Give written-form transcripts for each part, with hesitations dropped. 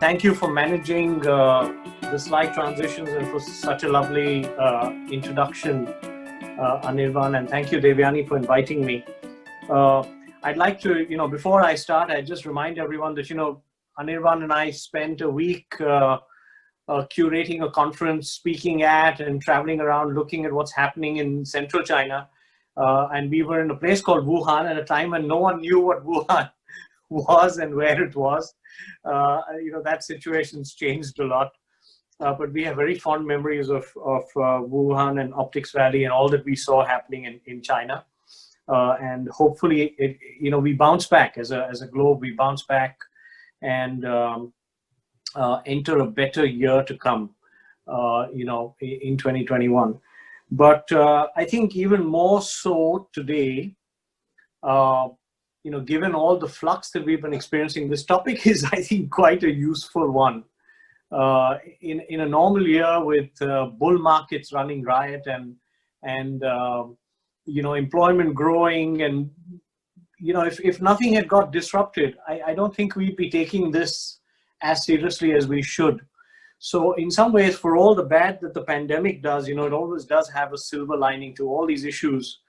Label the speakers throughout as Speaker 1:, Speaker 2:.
Speaker 1: Thank you for managing the slide transitions and for such a lovely introduction, Anirban. And thank you, Devyani, for inviting me. I'd like to, before I start, I just remind everyone that, Anirban and I spent a week curating a conference, speaking at and traveling around, looking at what's happening in central China. And we were in a place called Wuhan at a time when no one knew what Wuhan was and where it was. That situation's changed a lot. But we have very fond memories of Wuhan and Optics Valley and all that we saw happening in China. And hopefully, we bounce back as a globe. We bounce back and enter a better year to come, in 2021. But I think even more so today, given all the flux that we've been experiencing, this topic is, I think, quite a useful one. In a normal year with bull markets running riot and employment growing, and if nothing had got disrupted, I don't think we'd be taking this as seriously as we should. So in some ways, for all the bad that the pandemic does, it always does have a silver lining to all these issues.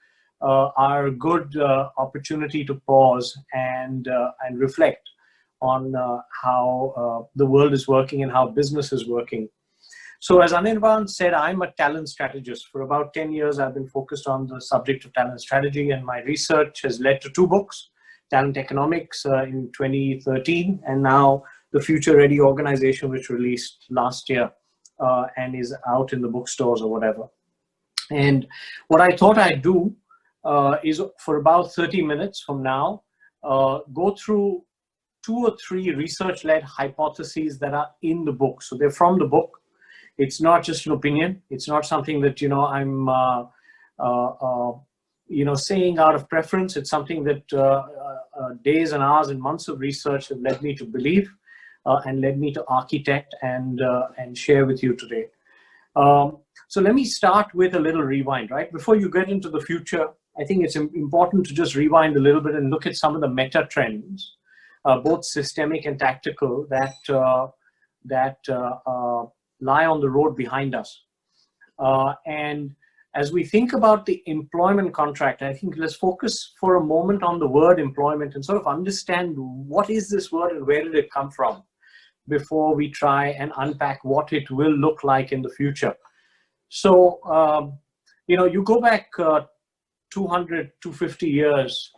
Speaker 1: Are a good opportunity to pause and reflect on how the world is working and how business is working. So as Anirban said, I'm a talent strategist. For about 10 years, I've been focused on the subject of talent strategy, and my research has led to 2 books, Talent Economics in 2013, and now The Future Ready Organization, which released last year and is out in the bookstores or whatever. And what I thought I'd do is for about 30 minutes from now, go through 2 or 3 research-led hypotheses that are in the book. So they're from the book. It's not just an opinion. It's not something that, I'm, saying out of preference. It's something that days and hours and months of research have led me to believe and led me to architect and share with you today. So let me start with a little rewind, right? Before you get into the future, I think it's important to just rewind a little bit and look at some of the meta trends, both systemic and tactical, that lie on the road behind us. And as we think about the employment contract, I think let's focus for a moment on the word employment and sort of understand what is this word and where did it come from before we try and unpack what it will look like in the future. So, you go back 200, 250 years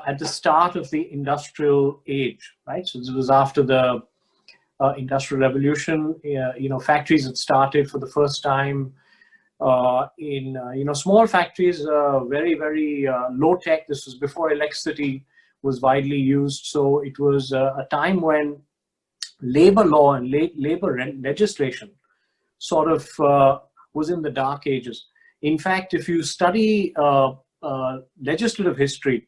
Speaker 1: at the start of the industrial age, right? So this was after the Industrial Revolution. Factories had started for the first time in small factories, very, very low tech. This was before electricity was widely used. So it was a time when labor law and labor legislation sort of was in the dark ages. In fact, if you study legislative history,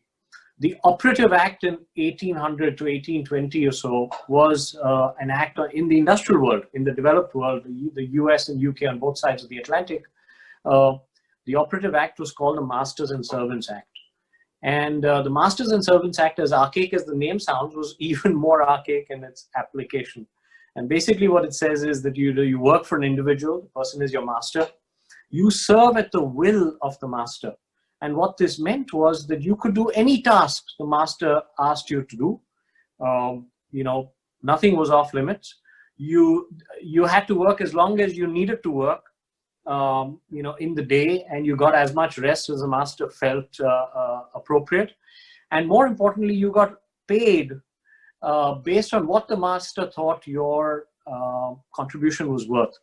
Speaker 1: the operative act in 1800 to 1820 or so was an act in the industrial world, in the developed world, the US and UK on both sides of the Atlantic. The operative act was called the Masters and Servants Act. And the Masters and Servants Act, as archaic as the name sounds, was even more archaic in its application. And basically what it says is that you work for an individual, the person is your master. You serve at the will of the master. And what this meant was that you could do any task the master asked you to do. Nothing was off limits. You had to work as long as you needed to work, in the day, and you got as much rest as the master felt appropriate. And more importantly, you got paid based on what the master thought your contribution was worth.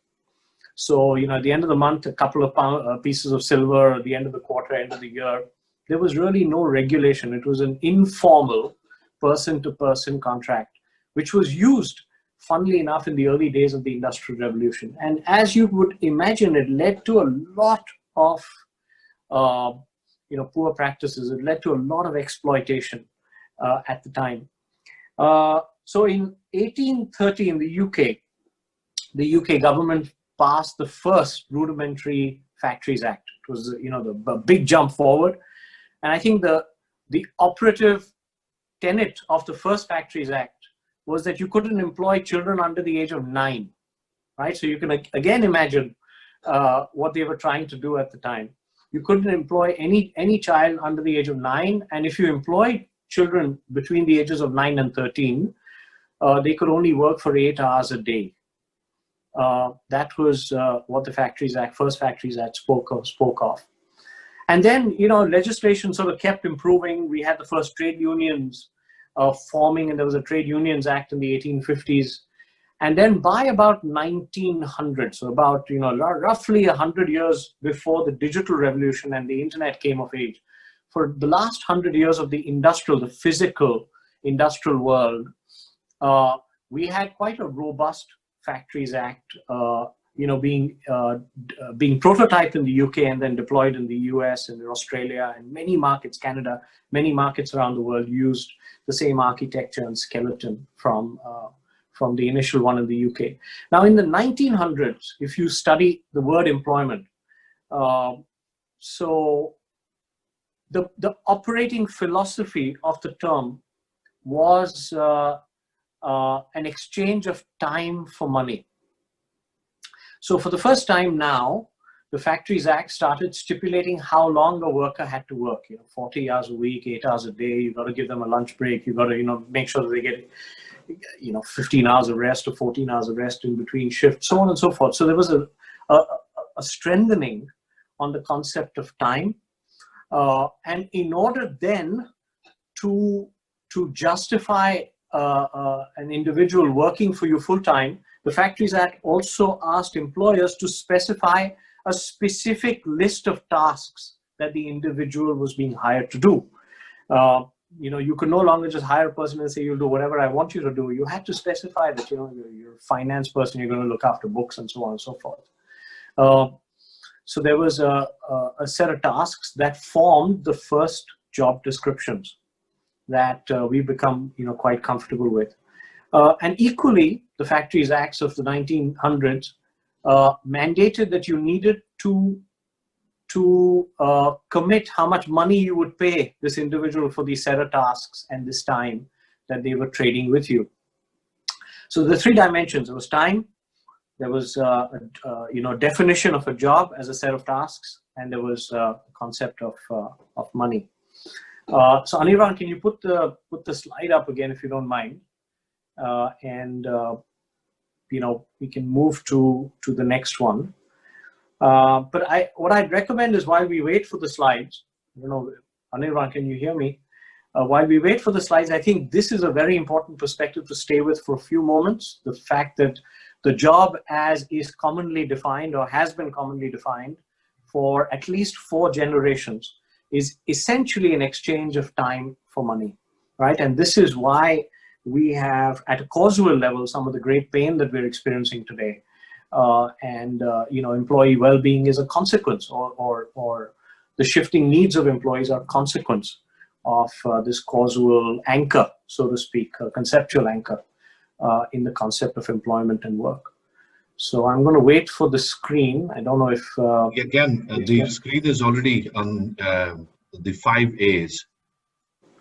Speaker 1: So, at the end of the month, a couple of pieces of silver, at the end of the quarter, end of the year, there was really no regulation. It was an informal person-to-person contract, which was used, funnily enough, in the early days of the Industrial Revolution. And as you would imagine, it led to a lot of, poor practices. It led to a lot of exploitation at the time. So in 1830 in the UK government passed the first rudimentary Factories Act. It was, the big jump forward. And I think the operative tenet of the first Factories Act was that you couldn't employ children under the age of 9, right? So you can again imagine what they were trying to do at the time. You couldn't employ any child under the age of 9, and if you employed children between the ages of 9 and 13, they could only work for 8 hours a day. That was what the first Factories Act spoke of. And then, you know, legislation sort of kept improving. We had the first trade unions forming, and there was a Trade Unions Act in the 1850s. And then by about 1900, so about, you know, roughly 100 years before the digital revolution and the internet came of age, for the last 100 years of the physical industrial world, we had quite a robust Factories Act, you know, being prototyped in the UK and then deployed in the US and in Australia and many markets, Canada, many markets around the world used the same architecture and skeleton from the initial one in the UK. Now, in the 1900s, if you study the word employment, so the operating philosophy of the term was an exchange of time for money. So for the first time now, the Factories Act started stipulating how long a worker had to work. You know, 40 hours a week, 8 hours a day. You've got to give them a lunch break. You've got to, you know, make sure that they get, you know, 15 hours of rest or 14 hours of rest in between shifts, so on and so forth. So there was a strengthening on the concept of time. And in order then to justify an individual working for you full-time, the Factories Act also asked employers to specify a specific list of tasks that the individual was being hired to do. You know, you could no longer just hire a person and say, you'll do whatever I want you to do. You had to specify that, you know, you're a finance person, you're going to look after books and so on and so forth. So there was a set of tasks that formed the first job descriptions that we've become, you know, quite comfortable with. And equally, the Factories Acts of the 1900s mandated that you needed to commit how much money you would pay this individual for these set of tasks and this time that they were trading with you. So the 3 dimensions: there was time, there was you know, definition of a job as a set of tasks, and there was a concept of money. So Anirvan, can you put the slide up again if you don't mind? And you know, we can move to the next one. But what I'd recommend is, while we wait for the slides, you know, Anirvan, can you hear me? While we wait for the slides, I think this is a very important perspective to stay with for a few moments. The fact that the job as is commonly defined, or has been commonly defined for at least 4 generations, is essentially an exchange of time for money, right? And this is why we have, at a causal level, some of the great pain that we're experiencing today. You know, employee well-being is a consequence, or the shifting needs of employees are a consequence of this causal anchor, so to speak, a conceptual anchor in the concept of employment and work. So I'm going to wait for the screen. I don't know if...
Speaker 2: Again, the screen is already on the 5 A's.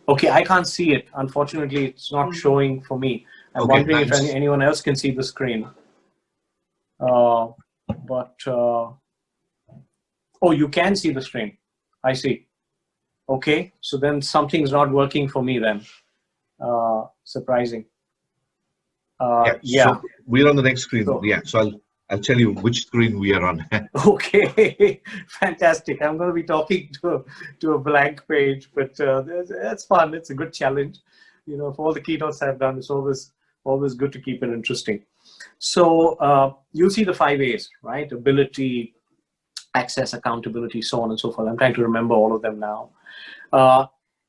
Speaker 1: Okay, I can't see it. Unfortunately, it's not showing for me. I'm wondering if anyone else can see the screen. Oh, you can see the screen. I see. Okay, so then something's not working for me then. Surprising.
Speaker 2: So we're on the next screen. So, yeah, so I'll tell you which screen we are on.
Speaker 1: Okay, fantastic. I'm going to be talking to a blank page, but that's fun. It's a good challenge. You know, for all the keynotes I've done, it's always good to keep it interesting. So you'll see the 5 A's, right? Ability, access, accountability, so on and so forth. I'm trying to remember all of them now.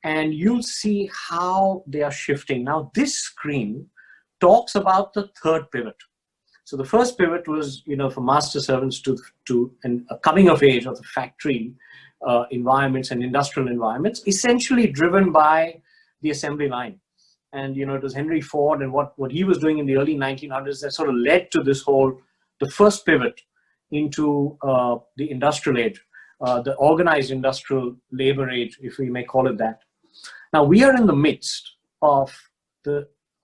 Speaker 1: And you'll see how they are shifting. Now, this screen talks about the 3rd pivot. So the first pivot was, you know, for master servants to a coming of age of the factory environments and industrial environments, essentially driven by the assembly line. And, you know, it was Henry Ford and what he was doing in the early 1900s that sort of led to the first pivot into the industrial age, the organized industrial labor age, if we may call it that. Now, we are in the midst of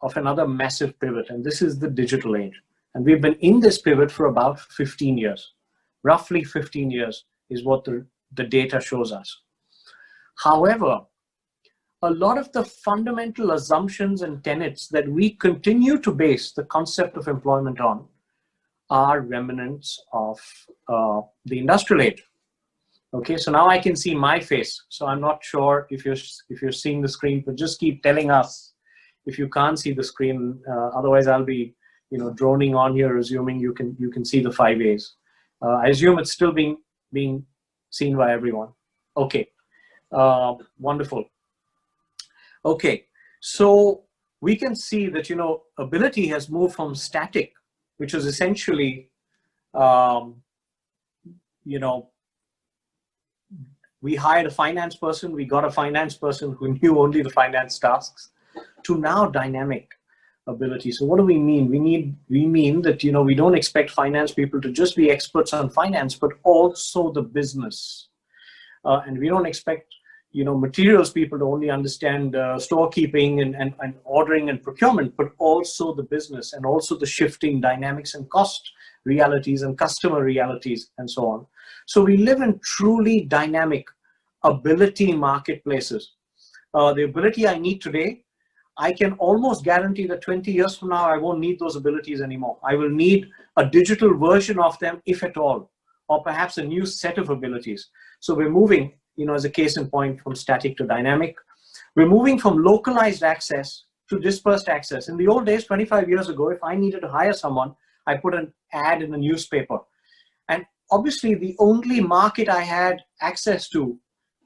Speaker 1: of another massive pivot, and this is the digital age. And we've been in this pivot for about 15 years. Roughly 15 years is what the data shows us. However, a lot of the fundamental assumptions and tenets that we continue to base the concept of employment on are remnants of the industrial age. Okay, so now I can see my face. So I'm not sure if you're seeing the screen, but just keep telling us if you can't see the screen. Otherwise, I'll be droning on here, assuming you can see the 5 A's. I assume it's still being seen by everyone. Okay, wonderful. Okay, so we can see that ability has moved from static, which is essentially we hired a finance person, we got a finance person who knew only the finance tasks, to now dynamic ability. So what do we mean? We mean that we don't expect finance people to just be experts on finance, but also the business. And we don't expect materials people to only understand storekeeping and ordering and procurement, but also the business and also the shifting dynamics and cost realities and customer realities and so on. So we live in truly dynamic ability marketplaces. The ability I need today, I can almost guarantee that 20 years from now, I won't need those abilities anymore. I will need a digital version of them, if at all, or perhaps a new set of abilities. So we're moving, as a case in point, from static to dynamic. We're moving from localized access to dispersed access. In the old days, 25 years ago, if I needed to hire someone, I put an ad in the newspaper. And obviously, the only market I had access to,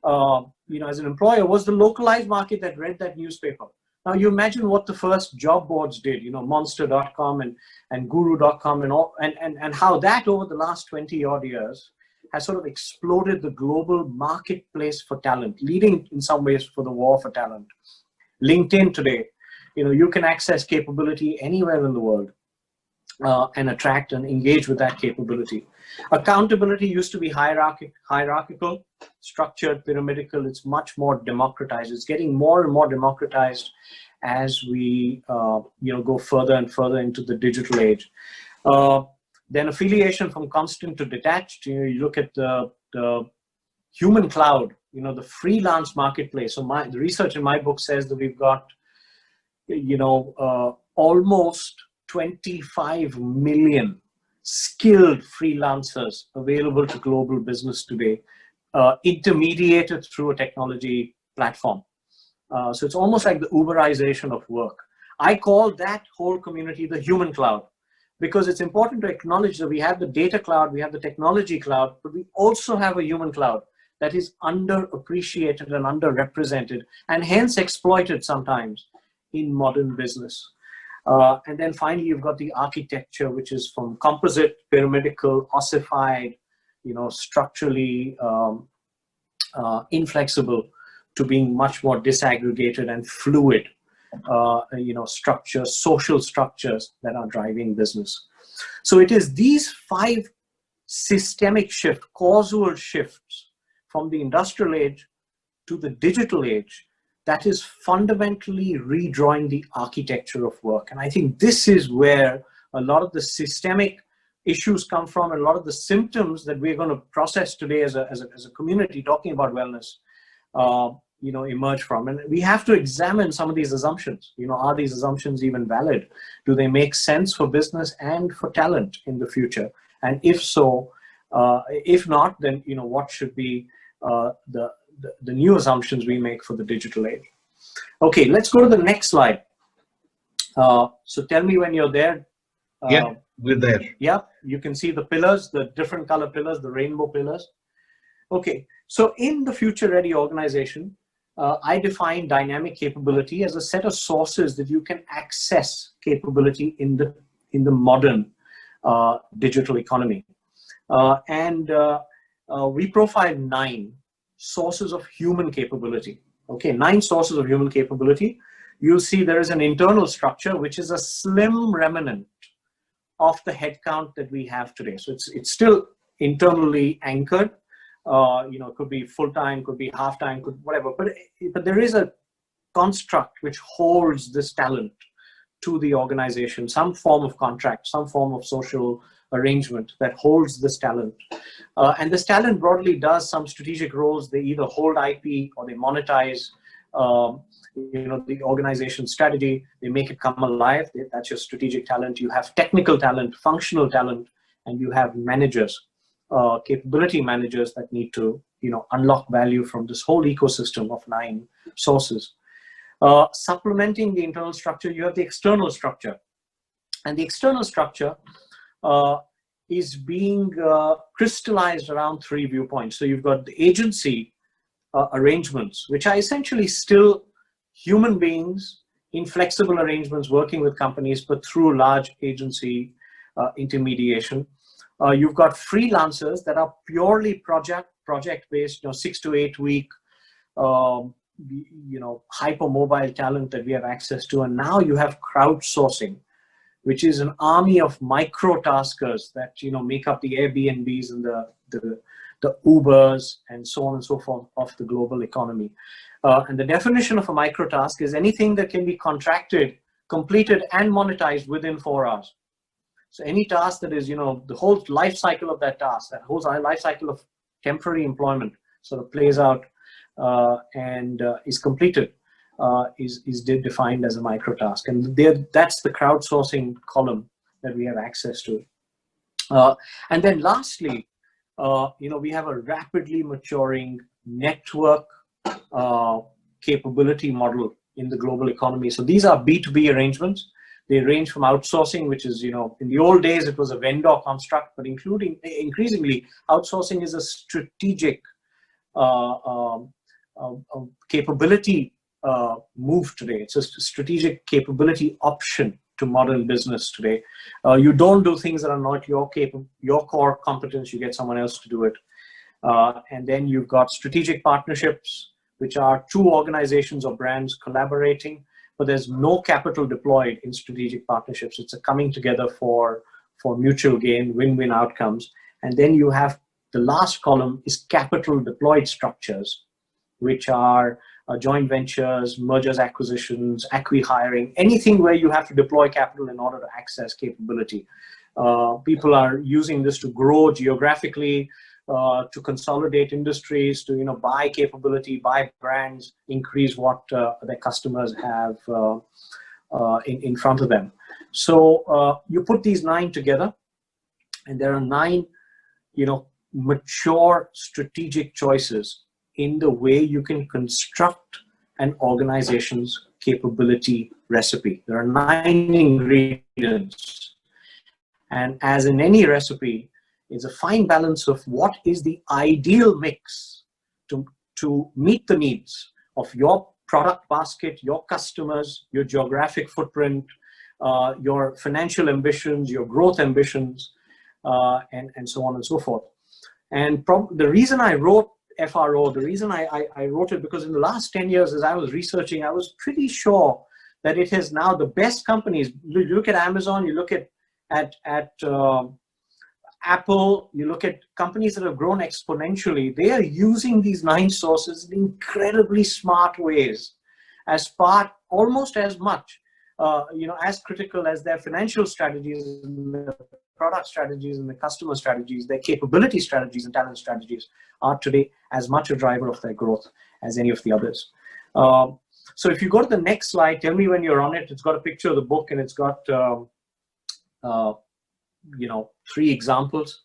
Speaker 1: as an employer, was the localized market that read that newspaper. Now, you imagine what the first job boards did, monster.com and guru.com and all, and how that over the last 20 odd years has sort of exploded the global marketplace for talent, leading in some ways for the war for talent. LinkedIn today, you can access capability anywhere in the world and attract and engage with that capability. Accountability used to be hierarchical, structured, pyramidal. It's much more democratized. It's getting more and more democratized as we go further and further into the digital age. Then affiliation from constant to detached. You look at the human cloud, the freelance marketplace. So the research in my book says that we've got, almost 25 million skilled freelancers available to global business today, intermediated through a technology platform. So it's almost like the Uberization of work. I call that whole community the human cloud, because it's important to acknowledge that we have the data cloud, we have the technology cloud, but we also have a human cloud that is underappreciated and underrepresented, and hence exploited sometimes in modern business. And then finally, you've got the architecture, which is from composite, pyramidal, ossified, structurally inflexible, to being much more disaggregated and fluid, structures, social structures that are driving business. So it is these 5 systemic shifts, causal shifts from the industrial age to the digital age that is fundamentally redrawing the architecture of work. And I think this is where a lot of the systemic issues come from, and a lot of the symptoms that we're going to process today as a community talking about wellness, emerge from. And we have to examine some of these assumptions. Are these assumptions even valid? Do they make sense for business and for talent in the future? And if so, if not, then what should be the new assumptions we make for the digital age? Okay, let's go to the next slide. So tell me when you're there.
Speaker 2: Yeah, we're there.
Speaker 1: Yeah, you can see the pillars, the different color pillars, the rainbow pillars. Okay, so in the future ready organization, I define dynamic capability as a set of sources that you can access capability in the modern digital economy. We profile 9 sources of human capability. Okay, 9 sources of human capability. You'll see there is an internal structure, which is a slim remnant of the headcount that we have today. So it's still internally anchored. It could be full-time, could be half-time, could whatever. But there is a construct which holds this talent to the organization, some form of contract, some form of social arrangement that holds this talent. And this talent broadly does some strategic roles. They either hold IP or they monetize the organization's strategy. They make it come alive. That's your strategic talent. You have technical talent, functional talent, and you have managers, capability managers that need to unlock value from this whole ecosystem of 9 sources. Supplementing the internal structure, you have the external structure. And the external structure is being crystallized around 3 viewpoints. So you've got the agency arrangements, which are essentially still human beings in flexible arrangements working with companies, but through large agency intermediation. You've got freelancers that are purely project-based, 6 to 8 week, hyper-mobile talent that we have access to. And now you have crowdsourcing, which is an army of micro-taskers that, make up the Airbnbs and the Ubers and so on and so forth of the global economy. And the definition of a micro-task is anything that can be contracted, completed, and monetized within 4 hours. So any task that is, the whole life cycle of that task, that whole life cycle of temporary employment sort of plays out and is completed, is defined as a micro task. And that's the crowdsourcing column that we have access to. And then lastly, we have a rapidly maturing network capability model in the global economy. So these are B2B arrangements. They range from outsourcing, which is, in the old days, it was a vendor construct, but increasingly, outsourcing is a strategic capability move today. It's a strategic capability option to modern business today. You don't do things that are not your core competence. You get someone else to do it. And then you've got strategic partnerships, which are 2 organizations or brands collaborating, but there's no capital deployed in strategic partnerships. It's a coming together for mutual gain, win-win outcomes. And then you have the last column is capital deployed structures, which are joint ventures, mergers, acquisitions, acqui-hiring, anything where you have to deploy capital in order to access capability. People are using this to grow geographically, to consolidate industries, to buy capability, buy brands, increase what their customers have in front of them. So you put these 9 together, and there are 9, mature strategic choices in the way you can construct an organization's capability recipe. There are 9 ingredients, and as in any recipe, it's a fine balance of what is the ideal mix to meet the needs of your product basket, your customers, your geographic footprint, your financial ambitions, your growth ambitions, and so on and so forth. And the reason I wrote FRO, the reason I wrote it, because in the last 10 years, as I was researching, I was pretty sure that it is now the best companies. You look at Amazon, you look at Apple, you look at companies that have grown exponentially, they are using these 9 sources in incredibly smart ways as part, almost as much, as critical as their financial strategies and the product strategies and the customer strategies, their capability strategies and talent strategies are today as much a driver of their growth as any of the others. So if you go to the next slide, tell me when you're on it. It's got a picture of the book, and it's got 3 examples.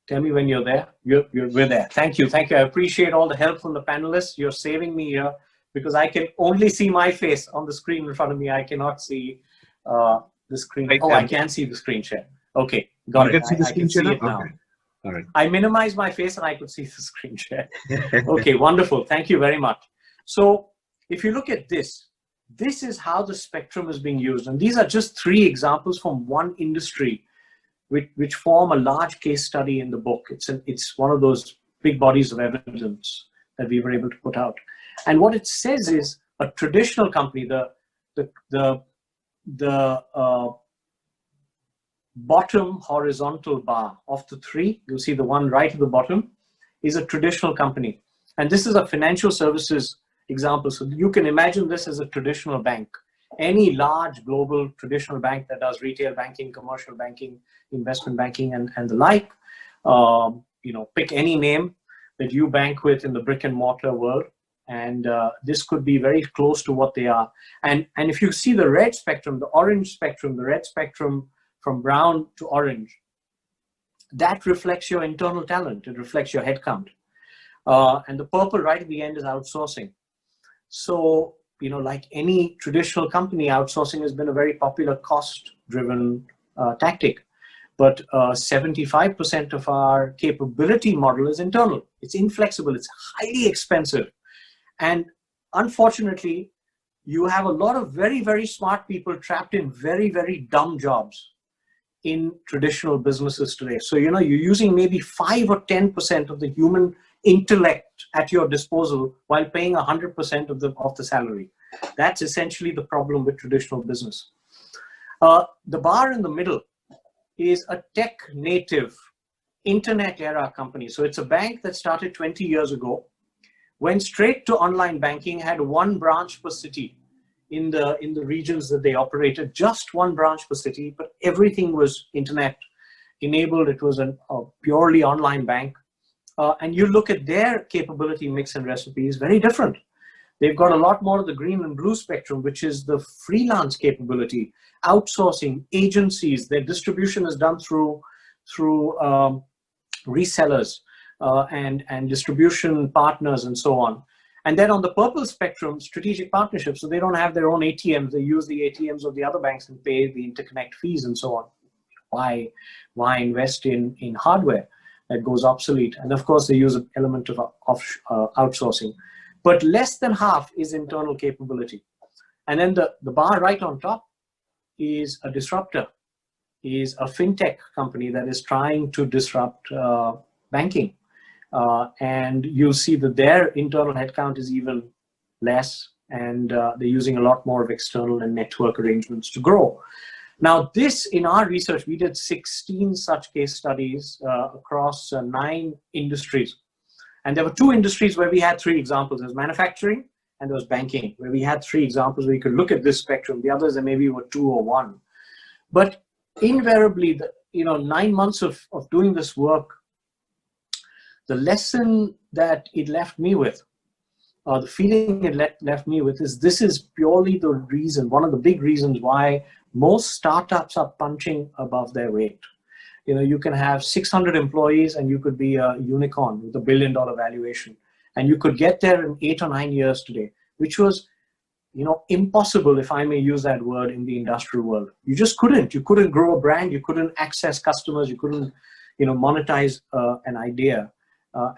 Speaker 1: Tell me when you're there. We're there. Thank you. I appreciate all the help from the panelists. You're saving me here because I can only see my face on the screen in front of me. I cannot see the screen. Oh, I can see the screen share. Okay, got it.
Speaker 2: You can see the screen share
Speaker 1: now.
Speaker 2: Okay. All right.
Speaker 1: I minimized my face and I could see the screen share. Okay, wonderful. Thank you very much. So if you look at this is how the spectrum is being used. And these are just 3 examples from one industry which form a large case study in the book. It's one of those big bodies of evidence that we were able to put out. And what it says is a traditional company, the bottom horizontal bar of the 3, you'll see the one right at the bottom, is a traditional company. And this is a financial services example. So you can imagine this as a traditional bank. any large global traditional bank that does retail banking, commercial banking, investment banking, and the like. Pick any name that you bank with in the brick and mortar world, and this could be very close to what they are. And if you see the red spectrum, the orange spectrum, the red spectrum from brown to orange, that reflects your internal talent. It reflects your headcount. And the purple right at the end is outsourcing. So, like any traditional company, outsourcing has been a very popular cost-driven tactic. But 75% of our capability model is internal. It's inflexible. It's highly expensive. And unfortunately, you have a lot of very, very smart people trapped in very, very dumb jobs in traditional businesses today. So, you're using maybe 5 or 10% of the human intellect at your disposal while paying 100% of the salary. That's essentially the problem with traditional business. The bar in the middle is a tech native internet era company. So it's a bank that started 20 years ago, went straight to online banking, had 1 branch per city in the regions that they operated, just 1 branch per city, but everything was internet enabled. It was a purely online bank. And you look at their capability mix and recipes, very different. They've got a lot more of the green and blue spectrum, which is the freelance capability, outsourcing, agencies. Their distribution is done through resellers and distribution partners and so on. And then on the purple spectrum, strategic partnerships. So they don't have their own ATMs. They use the ATMs of the other banks and pay the interconnect fees and so on. Why invest in hardware that goes obsolete? And of course, they use an element of outsourcing. But less than half is internal capability. And then the bar right on top is a disruptor, is a fintech company that is trying to disrupt banking. And you'll see that their internal headcount is even less, and they're using a lot more of external and network arrangements to grow. Now, this, in our research, we did 16 such case studies across 9 industries. And there were 2 industries where we had 3 examples. There was manufacturing and there was banking, where we had 3 examples where you could look at this spectrum. The others, there maybe were 2 or 1. But invariably, 9 months of doing this work, the lesson that it left me with, the feeling it left me with, is this is purely the reason, one of the big reasons why most startups are punching above their weight. You can have 600 employees and you could be a unicorn with $1 billion valuation. And you could get there in 8 or 9 years today, which was, impossible, if I may use that word, in the industrial world. You just couldn't. You couldn't grow a brand. You couldn't access customers. You couldn't, monetize an idea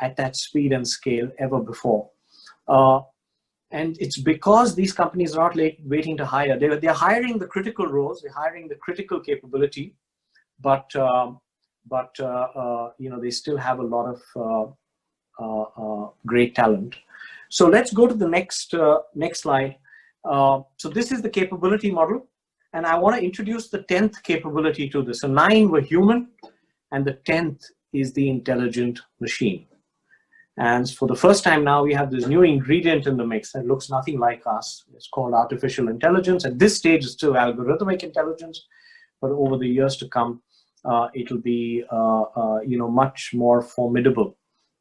Speaker 1: at that speed and scale ever before. And it's because these companies are not waiting to hire. They're hiring the critical roles. They're hiring the critical capability. But they still have a lot of great talent. So let's go to the next slide. So this is the capability model, and I want to introduce the 10th capability to this. So 9 were human, and the 10th is the intelligent machine. And for the first time now, we have this new ingredient in the mix that looks nothing like us. It's called artificial intelligence. At this stage, it's still algorithmic intelligence, but over the years to come, it'll be much more formidable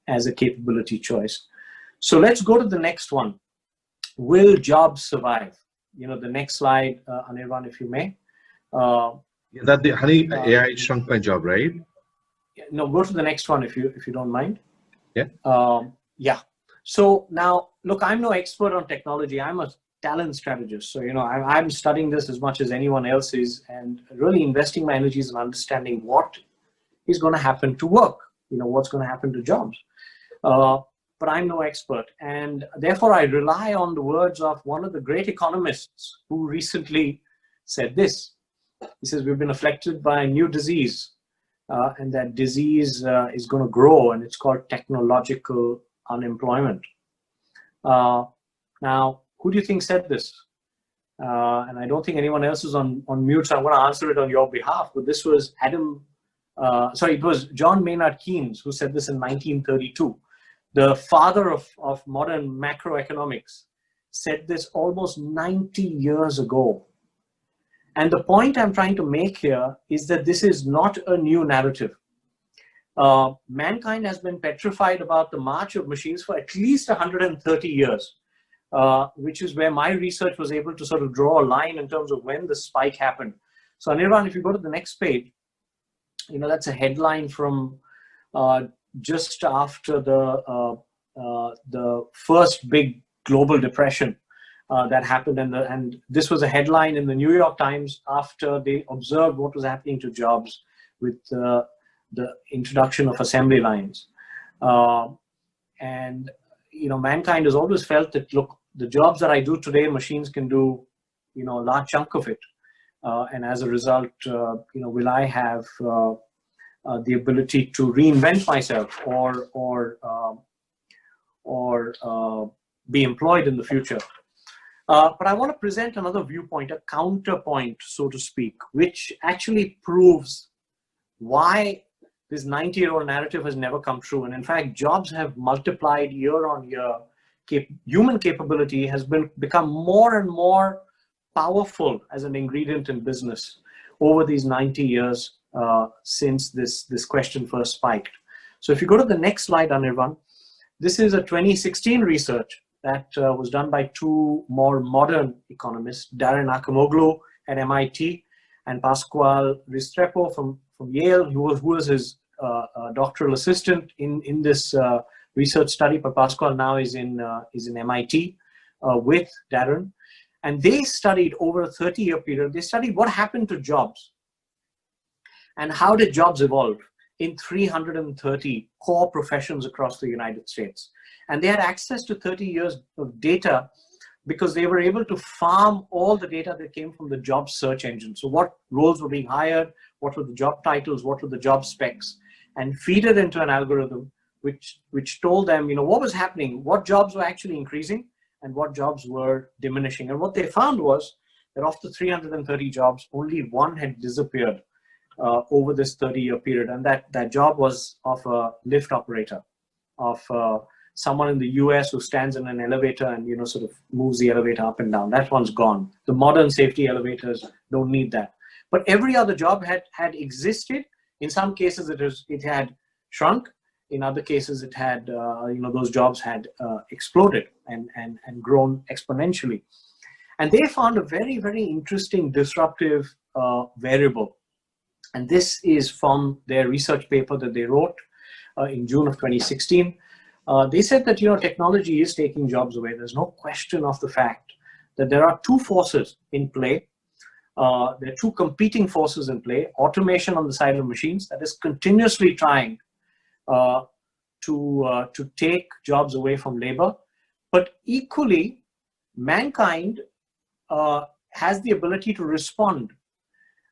Speaker 1: as a capability choice. So let's go to the next one. Will jobs survive? The next slide, Anirban, if you may.
Speaker 2: That the honey AI shrunk my job, right?
Speaker 1: No, go to the next one if you don't mind.
Speaker 2: Yeah.
Speaker 1: Yeah. So now, look, I'm no expert on technology. I'm a talent strategist. So, I'm studying this as much as anyone else is, and really investing my energies in understanding what is going to happen to work, what's going to happen to jobs. But I'm no expert. And therefore, I rely on the words of one of the great economists who recently said this. He says, we've been afflicted by a new disease, and that disease is going to grow, and it's called technological unemployment. Now, who do you think said this? And I don't think anyone else is on mute, so I'm going to answer it on your behalf. But this was it was John Maynard Keynes who said this in 1932. The father of modern macroeconomics said this almost 90 years ago. And the point I'm trying to make here is that this is not a new narrative. Mankind has been petrified about the march of machines for at least 130 years, which is where my research was able to sort of draw a line in terms of when the spike happened. So Anirban, if you go to the next page, you know, that's a headline from just after the first big global depression that happened, and this was a headline in the New York Times after they observed what was happening to jobs with the introduction of assembly lines. And, you know, mankind has always felt that, look, the jobs that I do today, machines can do, you know, a large chunk of it. And as a result, you know, will I have the ability to reinvent myself or be employed in the future? But I want to present another viewpoint, a counterpoint, so to speak, which actually proves why this 90-year-old narrative has never come true. And in fact, jobs have multiplied year on year. Human capability has become more and more powerful as an ingredient in business over these 90 years since this question first spiked. So if you go to the next slide, Anirban, this is a 2016 research that was done by two more modern economists, Darren Acemoglu at MIT and Pasquale Restrepo from Yale, who was his doctoral assistant in this research study. But Pasquale now is in MIT with Darren, and they studied over a 30-year period. They studied what happened to jobs and how did jobs evolve in 330 core professions across the United States. And they had access to 30 years of data because they were able to farm all the data that came from the job search engine. So what roles were being hired, what were the job titles, what were the job specs, and feed it into an algorithm which told them, you know, what was happening, what jobs were actually increasing and what jobs were diminishing. And what they found was that of the 330 jobs, only one had disappeared over this 30-year period. And that job was of a lift operator, of someone in the US who stands in an elevator and, you know, sort of moves the elevator up and down. That one's gone. The modern safety elevators don't need that. But every other job had existed. In some cases, it had shrunk. In other cases, it had, you know, those jobs had exploded and grown exponentially. And they found a very, very interesting disruptive variable. And this is from their research paper that they wrote in June of 2016. They said that, you know, technology is taking jobs away. There's no question of the fact that there are two forces in play. There are two competing forces in play. Automation on the side of machines that is continuously trying to take jobs away from labor. But equally, mankind has the ability to respond.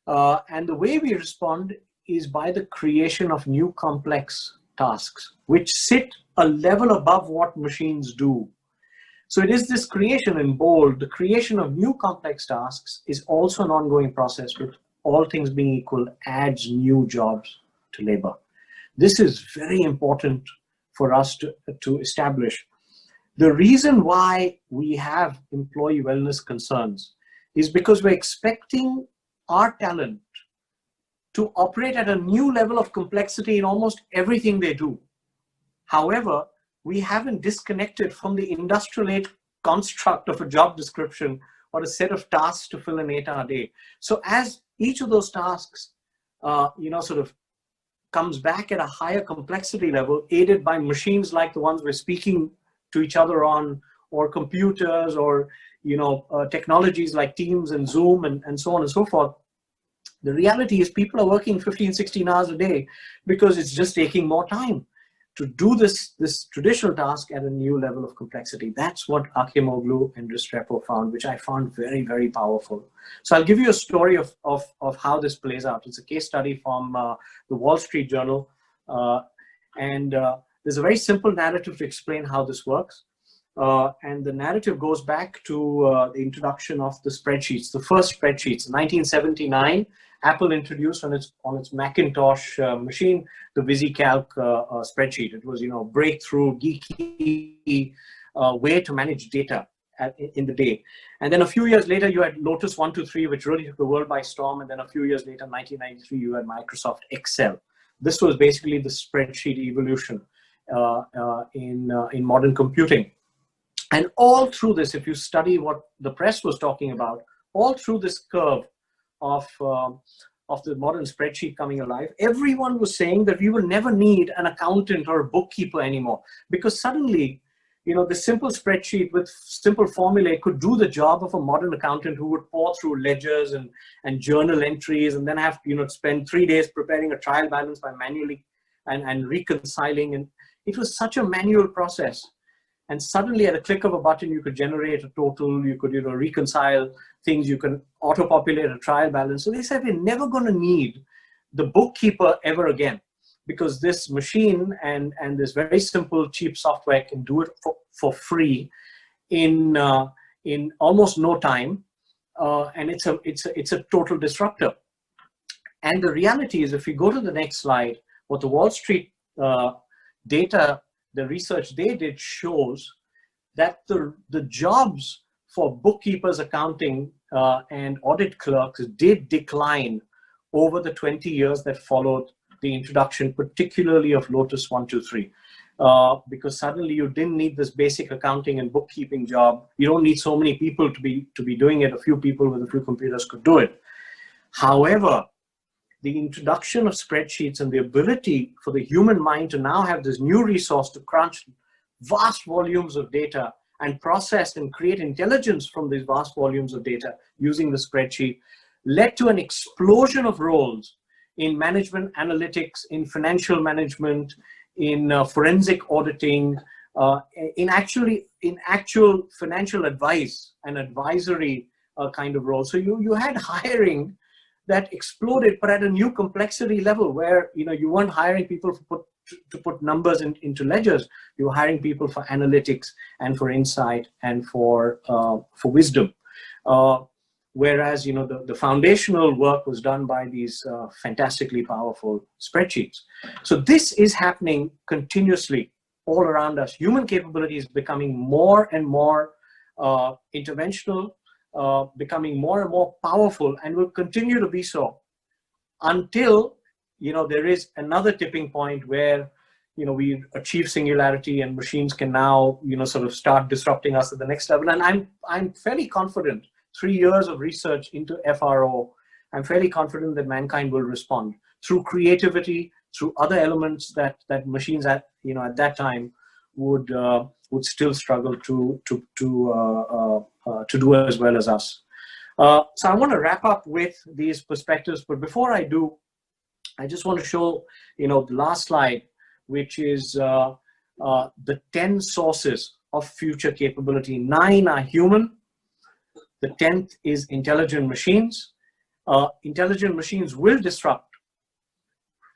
Speaker 1: And the way we respond is by the creation of new complex tasks, which sit a level above what machines do. So it is this creation in bold, the creation of new complex tasks is also an ongoing process, which, all things being equal, adds new jobs to labor. This is very important for us to establish. The reason why we have employee wellness concerns is because we're expecting our talent to operate at a new level of complexity in almost everything they do. However, we haven't disconnected from the industrial age construct of a job description or a set of tasks to fill an 8-hour day. So as each of those tasks, you know, sort of comes back at a higher complexity level, aided by machines like the ones we're speaking to each other on, or computers, or, you know, technologies like Teams and Zoom and so on and so forth. The reality is people are working 15, 16 hours a day because it's just taking more time to do this traditional task at a new level of complexity. That's what Acemoglu and Restrepo found, which I found very, very powerful. So I'll give you a story of how this plays out. It's a case study from the Wall Street Journal. And there's a very simple narrative to explain how this works. And the narrative goes back to the introduction of the spreadsheets, the first spreadsheets. In 1979, Apple introduced on its Macintosh machine the VisiCalc spreadsheet. It was, you know, breakthrough, geeky way to manage data. in the day. And then a few years later, you had Lotus 123, which really took the world by storm. And then a few years later, 1993, you had Microsoft Excel. This was basically the spreadsheet evolution in modern computing. And all through this, if you study what the press was talking about, all through this curve of the modern spreadsheet coming alive, everyone was saying that we will never need an accountant or a bookkeeper anymore, because suddenly, the simple spreadsheet with simple formulae could do the job of a modern accountant who would pour through ledgers and journal entries, and then have spend 3 days preparing a trial balance by manually and reconciling. And it was such a manual process. And suddenly, at a click of a button, you could generate a total, you could reconcile things, you can auto-populate a trial balance. So they said, we're never going to need the bookkeeper ever again, because this machine and this very simple, cheap software can do it for free in almost no time. And it's a total disruptor. And the reality is, if we go to the next slide, what the Wall Street data, the research they did, shows that the jobs for bookkeepers, accounting, and audit clerks did decline over the 20 years that followed the introduction, particularly of Lotus 123, because suddenly you didn't need this basic accounting and bookkeeping job. You don't need so many people to be doing it. A few people with a few computers could do it. However, the introduction of spreadsheets and the ability for the human mind to now have this new resource to crunch vast volumes of data and process and create intelligence from these vast volumes of data using the spreadsheet led to an explosion of roles in management analytics, in financial management, in forensic auditing, in actual financial advice and advisory kind of role. So you had hiring that exploded, but at a new complexity level, where you weren't hiring people to put numbers into ledgers. You were hiring people for analytics and for insight and for wisdom. Whereas the foundational work was done by these fantastically powerful spreadsheets. So this is happening continuously all around us. Human capability is becoming more and more interventional, becoming more and more powerful, and will continue to be so until there is another tipping point where we achieve singularity and machines can now sort of start disrupting us at the next level. And I'm fairly confident, 3 years of research into FRO, I'm fairly confident that mankind will respond through creativity, through other elements that machines at that time would still struggle to do as well as us. So I want to wrap up with these perspectives, but before I do, I just want to show the last slide, which is the 10 sources of future capability. 9 are human. The 10th is intelligent machines. Intelligent machines will disrupt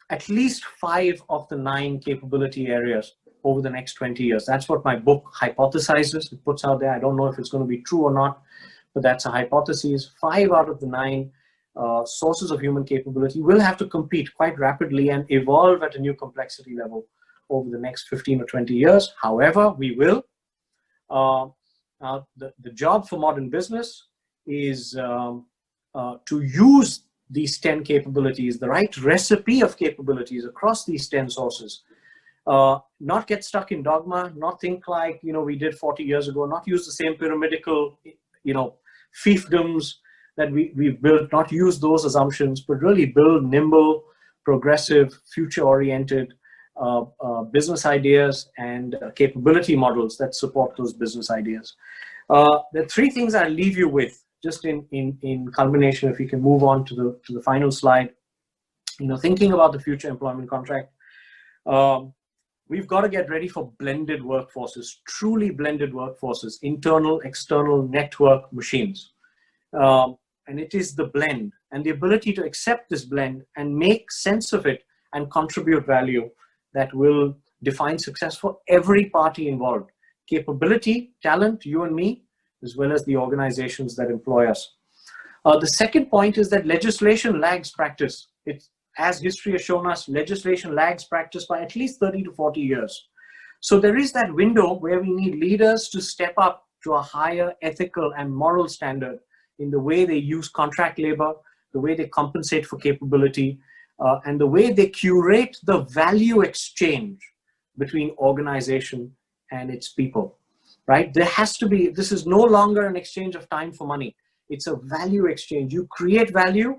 Speaker 1: at least 5 of the 9 capability areas over the next 20 years. That's what my book hypothesizes. It puts out there. I don't know if it's going to be true or not, but that's a hypothesis. 5 out of the 9 sources of human capability will have to compete quite rapidly and evolve at a new complexity level over the next 15 or 20 years. However, we will. The job for modern business is to use these 10 capabilities, the right recipe of capabilities across these 10 sources. Not get stuck in dogma, not think like we did 40 years ago, not use the same pyramidical fiefdoms that we've built, not use those assumptions, but really build nimble, progressive, future-oriented business ideas and capability models that support those business ideas. There are 3 things I'll leave you with, just in culmination, if we can move on to the final slide. Thinking about the future employment contract, we've got to get ready for blended workforces, truly blended workforces, internal, external, network machines. And it is the blend and the ability to accept this blend and make sense of it and contribute value that will define success for every party involved. Capability, talent, you and me, as well as the organizations that employ us. The second point is that legislation lags practice. As history has shown us, legislation lags practice by at least 30 to 40 years. So there is that window where we need leaders to step up to a higher ethical and moral standard in the way they use contract labor, the way they compensate for capability, and the way they curate the value exchange between organization and its people, right? There has to be, this is no longer an exchange of time for money. It's a value exchange. You create value,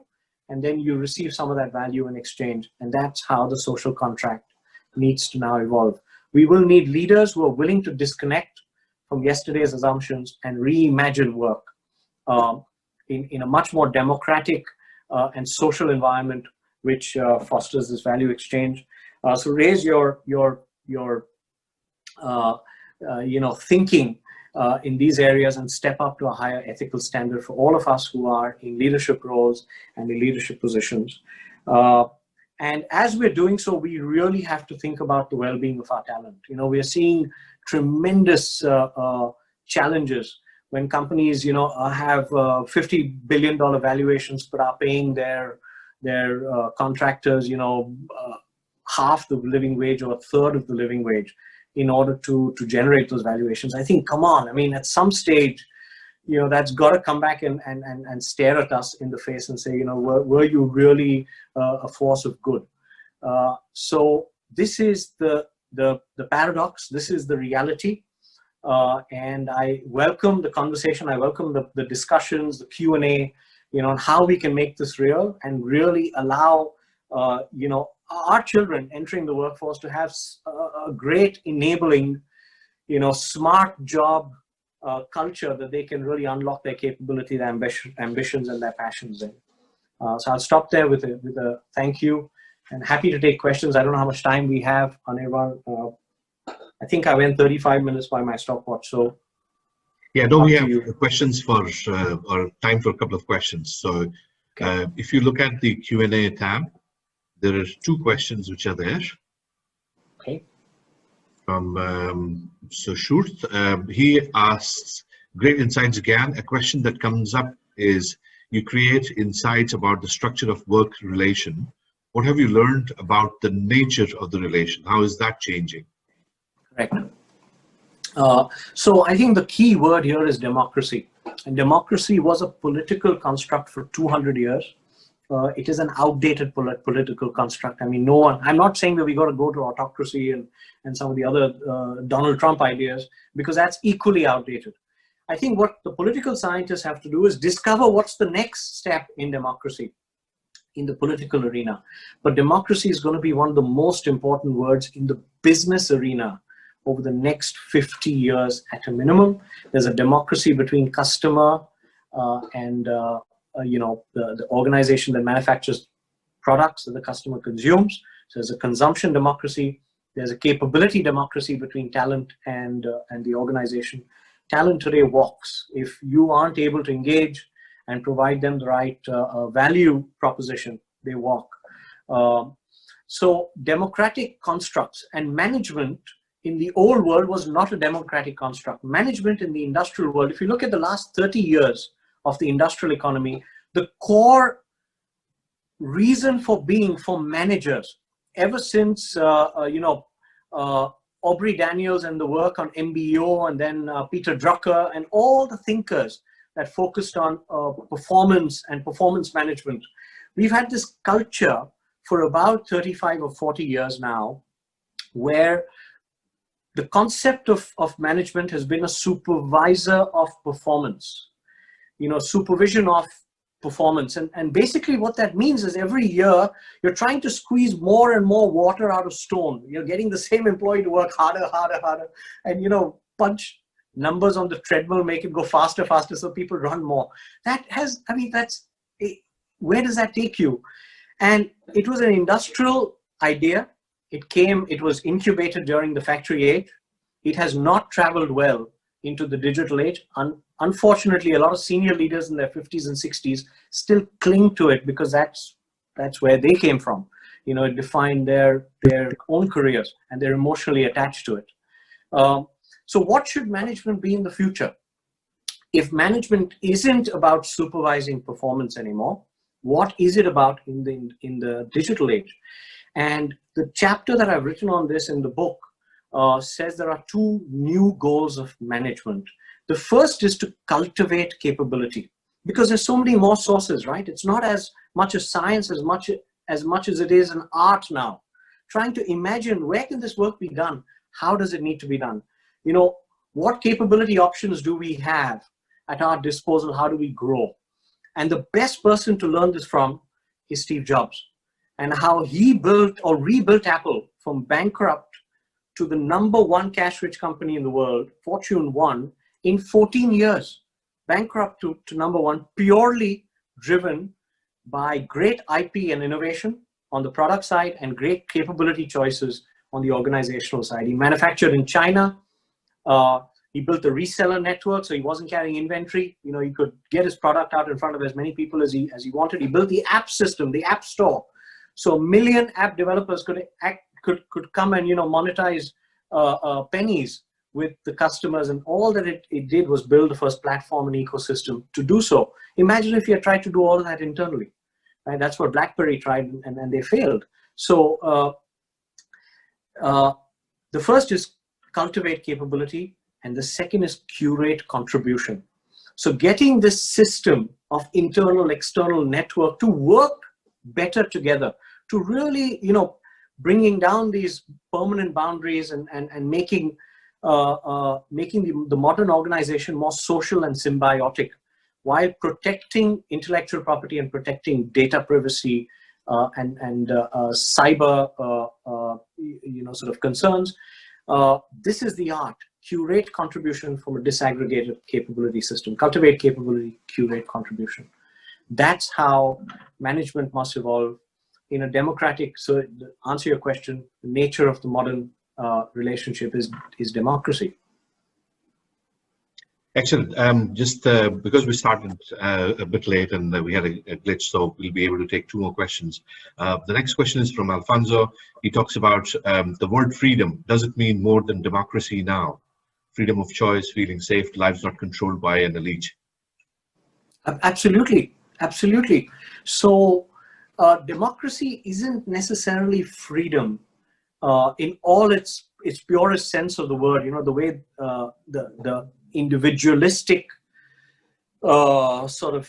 Speaker 1: and then you receive some of that value in exchange. And that's how the social contract needs to now evolve. We will need leaders who are willing to disconnect from yesterday's assumptions and reimagine work in a much more democratic and social environment, which fosters this value exchange. So raise your thinking in these areas and step up to a higher ethical standard for all of us who are in leadership roles and in leadership positions. And as we're doing so, we really have to think about the well-being of our talent. You know, we are seeing tremendous challenges when companies, have $50 billion valuations but are paying their contractors, half the living wage or a third of the living wage in order to generate those valuations. I think, come on, I mean, at some stage, that's got to come back and stare at us in the face and say, were you really a force of good? So this is the paradox. This is the reality. And I welcome the conversation. I welcome the discussions, the Q&A, on how we can make this real and really allow, our children entering the workforce to have a great enabling, smart job culture that they can really unlock their capability, their ambitions and their passions in. So I'll stop there with a thank you and happy to take questions. I don't know how much time we have, Anirban. I think I went 35 minutes by my stopwatch. So
Speaker 2: yeah, no, we have questions or time for a couple of questions. So if you look at the Q&A tab, there are 2 questions which are there.
Speaker 1: Okay.
Speaker 2: From Sushurt. He asks, great insights, Gyan. A question that comes up is, you create insights about the structure of work relation. What have you learned about the nature of the relation? How is that changing?
Speaker 1: Correct. So I think the key word here is democracy. And democracy was a political construct for 200 years. It is an outdated political construct. I mean, I'm not saying that we got to go to autocracy and some of the other Donald Trump ideas, because that's equally outdated. I think what the political scientists have to do is discover what's the next step in democracy, in the political arena. But democracy is going to be one of the most important words in the business arena over the next 50 years at a minimum. There's a democracy between customer and the organization that manufactures products that the customer consumes. So there's a consumption democracy. There's a capability democracy between talent and the organization. Talent today walks. If you aren't able to engage and provide them the right value proposition, they walk. So democratic constructs and management in the old world was not a democratic construct. Management in the industrial world, if you look at the last 30 years of the industrial economy, the core reason for being for managers, ever since Aubrey Daniels and the work on MBO, and then Peter Drucker and all the thinkers that focused on performance and performance management, we've had this culture for about 35 or 40 years now, where the concept of management has been a supervisor of performance, supervision of performance. And basically what that means is every year you're trying to squeeze more and more water out of stone. You're getting the same employee to work harder, and punch numbers on the treadmill, make it go faster so people run more. Where does that take you? And it was an industrial idea. It was incubated during the factory age. It has not traveled well into the digital age. Unfortunately, a lot of senior leaders in their 50s and 60s still cling to it because that's where they came from. It defined their own careers, and they're emotionally attached to it. So what should management be in the future? If management isn't about supervising performance anymore, what is it about in the digital age? And the chapter that I've written on this in the book says there are 2 new goals of management The first is to cultivate capability, because there's so many more sources, right? It's not as much a science as much as it is an art now. Trying to imagine, where can this work be done? How does it need to be done? You know, what capability options do we have at our disposal? How do we grow? And the best person to learn this from is Steve Jobs, and how he built or rebuilt Apple from bankrupt to the #1 cash-rich company in the world, Fortune 1, in 14 years. Bankrupt to #1, purely driven by great IP and innovation on the product side and great capability choices on the organizational side. He manufactured in China. He built a reseller network, so he wasn't carrying inventory. You know, he could get his product out in front of as many people as he wanted. He built the app system, the app store, so 1 million app developers could come and, you know, monetize pennies with the customers, and all that it did was build the first platform and ecosystem to do so. Imagine if you had tried to do all of that internally, right? That's what BlackBerry tried, and they failed. So the first is cultivate capability, and the second is curate contribution. So getting this system of internal, external network to work better together, to really, you know, bringing down these permanent boundaries and making the modern organization more social and symbiotic, while protecting intellectual property and protecting data privacy and cyber, you know, sort of concerns. This is the art. Curate contribution from a disaggregated capability system. Cultivate capability, curate contribution. That's how management must evolve in a democratic. So, to answer your question, the nature of the modern relationship is democracy.
Speaker 2: Excellent. Just because we started a bit late and we had a glitch, so we'll be able to take 2 more questions. The next question is from Alfonso. He talks about the word freedom. Does it mean more than democracy now? Freedom of choice, feeling safe, lives not controlled by an elite.
Speaker 1: Absolutely, absolutely. So democracy isn't necessarily freedom in all its purest sense of the word. You know, the way the individualistic sort of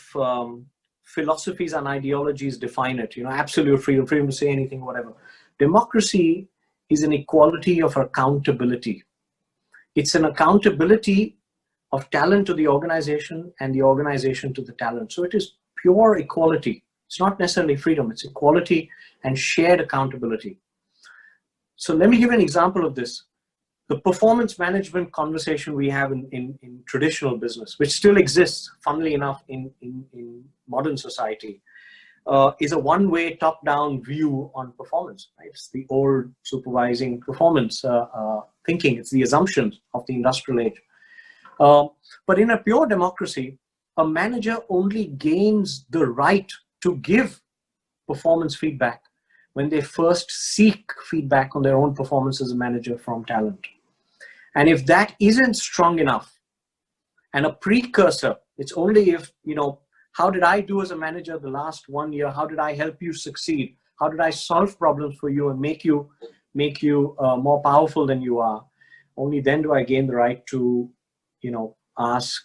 Speaker 1: philosophies and ideologies define it. You know, absolute freedom, freedom to say anything, whatever. Democracy is an equality of accountability. It's an accountability of talent to the organization and the organization to the talent. So it is pure equality. It's not necessarily freedom. It's equality and shared accountability. So let me give an example of this. The performance management conversation we have in traditional business, which still exists, funnily enough, in modern society, is a one-way top-down view on performance. Right? It's the old supervising performance thinking. It's the assumptions of the industrial age. But in a pure democracy, a manager only gains the right to give performance feedback when they first seek feedback on their own performance as a manager from talent. And if that isn't strong enough, and a precursor, it's only if, you know, how did I do as a manager the last 1 year? How did I help you succeed? How did I solve problems for you and make you more powerful than you are? Only then do I gain the right to, you know, ask,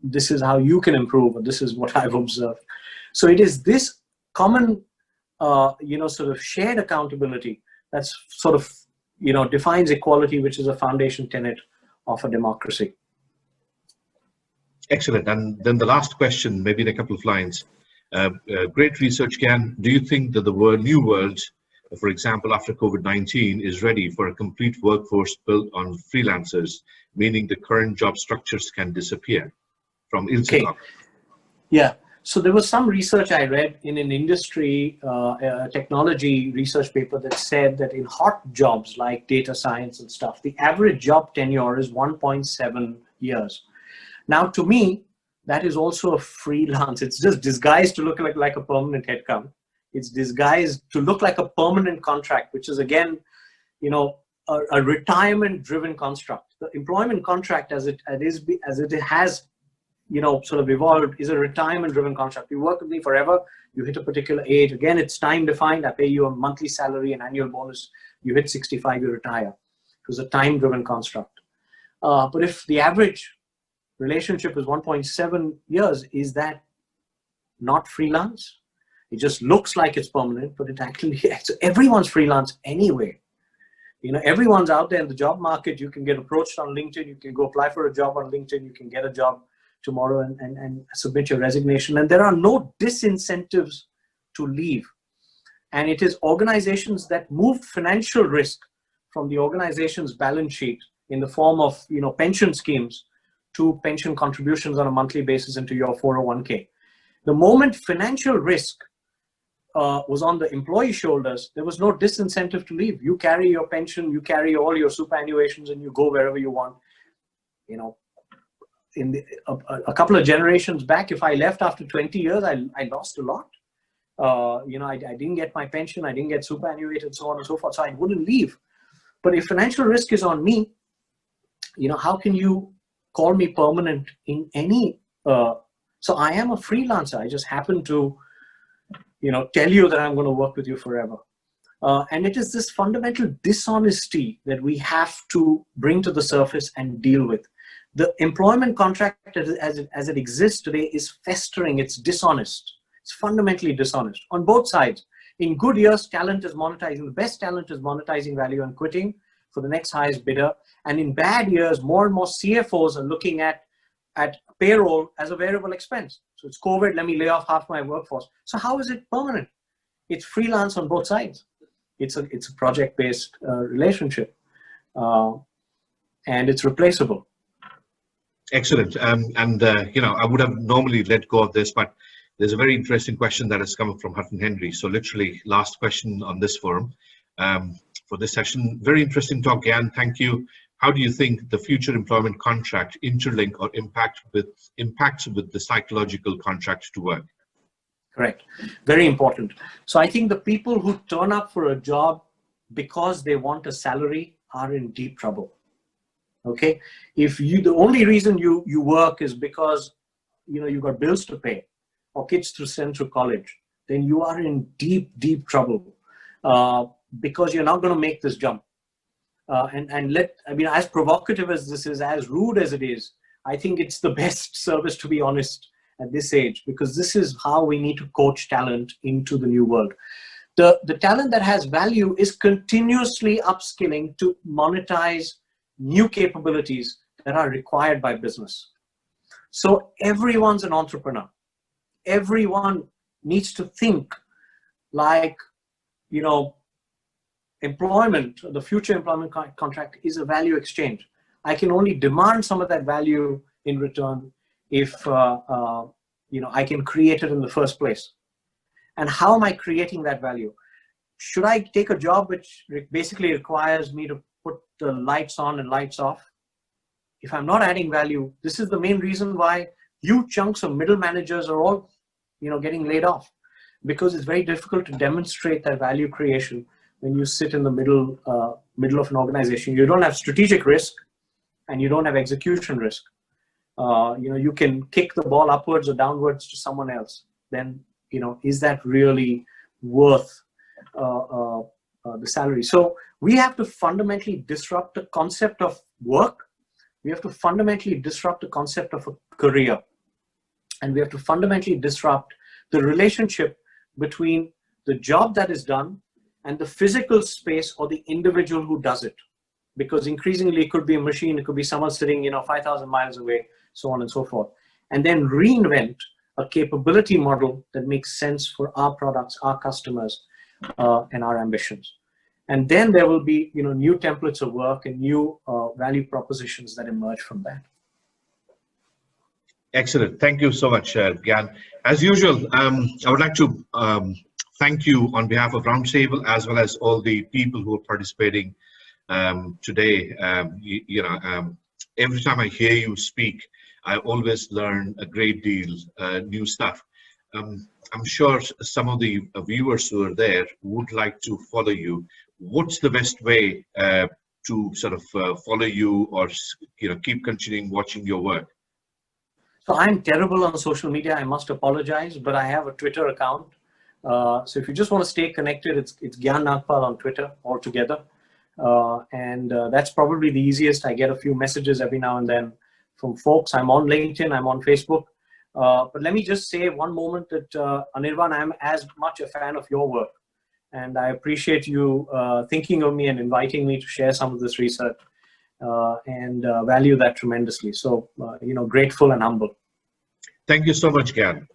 Speaker 1: this is how you can improve, or this is what I've observed. So it is this common, you know, sort of shared accountability that's sort of, you know, defines equality, which is a foundation tenet of a democracy.
Speaker 2: Excellent. And then the last question, maybe in a couple of lines. Great research, Gyan. Do you think that the new world, for example, after COVID-19, is ready for a complete workforce built on freelancers, meaning the current job structures can disappear? From Ilse.
Speaker 1: Okay. Yeah. So there was some research I read in an industry technology research paper that said that in hot jobs like data science and stuff, the average job tenure is 1.7 years. Now, to me, that is also a freelance. It's just disguised to look like a permanent headcount. It's disguised to look like a permanent contract, which is, again, you know, a retirement-driven construct. The employment contract, as it has, you know, sort of evolved, is a retirement-driven contract. You work with me forever. You hit a particular age. Again, it's time-defined. I pay you a monthly salary, an annual bonus. You hit 65, you retire. It was a time-driven construct. But if the average relationship is 1.7 years. Is that not freelance? It just looks like it's permanent, but it actually, everyone's freelance anyway. Everyone's out there in the job market. You can get approached on LinkedIn. You can go apply for a job on LinkedIn. You can get a job tomorrow and submit your resignation. And there are no disincentives to leave. And it is organizations that moved financial risk from the organization's balance sheet in the form of pension schemes to pension contributions on a monthly basis into your 401k. The moment financial risk was on the employee shoulders, there was no disincentive to leave. You carry your pension, you carry all your superannuations, and you go wherever you want. A couple of generations back, if I left after 20 years, I lost a lot. I didn't get my pension, I didn't get superannuated, so on and so forth, so I wouldn't leave. But if financial risk is on me, how can you call me permanent in any, so I am a freelancer. I just happen to, tell you that I'm going to work with you forever. And it is this fundamental dishonesty that we have to bring to the surface and deal with. The employment contract as it exists today is festering, it's dishonest. It's fundamentally dishonest on both sides. In good years, talent is monetizing. The best talent is monetizing value and quitting for the next highest bidder. And in bad years, more and more CFOs are looking at payroll as a variable expense. So it's COVID, let me lay off half my workforce. So how is it permanent? It's freelance on both sides. It's a project-based relationship, and it's replaceable.
Speaker 2: Excellent. I would have normally let go of this, but there's a very interesting question that has come from Hutton Henry. So literally last question on this forum for this session. Very interesting talk, Gyan. Thank you. How do you think the future employment contract interlink or impacts with the psychological contract to work?
Speaker 1: Correct. Very important. So I think the people who turn up for a job because they want a salary are in deep trouble. Okay. If the only reason you work is because you've got bills to pay or kids to send through college, then you are in deep trouble because you're not going to make this jump. As provocative as this is, as rude as it is, I think it's the best service, to be honest, at this age, because this is how we need to coach talent into the new world. The talent that has value is continuously upskilling to monetize new capabilities that are required by business. So everyone's an entrepreneur. Everyone needs to think like, employment, the future employment contract is a value exchange. I can only demand some of that value in return if I can create it in the first place. And how am I creating that value? Should I take a job which basically requires me to put the lights on and lights off? If I'm not adding value, this is the main reason why huge chunks of middle managers are all getting laid off, because it's very difficult to demonstrate that value creation when you sit in the middle of an organization. You don't have strategic risk and you don't have execution risk. You can kick the ball upwards or downwards to someone else. Then, is that really worth the salary? So we have to fundamentally disrupt the concept of work. We have to fundamentally disrupt the concept of a career. And we have to fundamentally disrupt the relationship between the job that is done and the physical space or the individual who does it. Because increasingly it could be a machine, it could be someone sitting 5,000 miles away, so on and so forth. And then reinvent a capability model that makes sense for our products, our customers, and our ambitions. And then there will be new templates of work and new value propositions that emerge from that.
Speaker 2: Excellent. Thank you so much, Gyan. As usual, I would like to thank you on behalf of Roundtable, as well as all the people who are participating today. Every time I hear you speak, I always learn a great deal, new stuff. I'm sure some of the viewers who are there would like to follow you. What's the best way to sort of follow you or keep continuing watching your work?
Speaker 1: So I'm terrible on social media. I must apologize, but I have a Twitter account. So if you just want to stay connected, it's Gyan Nagpal on Twitter altogether. And that's probably the easiest. I get a few messages every now and then from folks. I'm on LinkedIn, I'm on Facebook. But let me just say one moment that Anirban, I'm as much a fan of your work. And I appreciate you thinking of me and inviting me to share some of this research and value that tremendously. So, grateful and humble.
Speaker 2: Thank you so much, Gyan.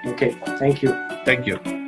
Speaker 1: Okay, thank you.
Speaker 2: Thank you.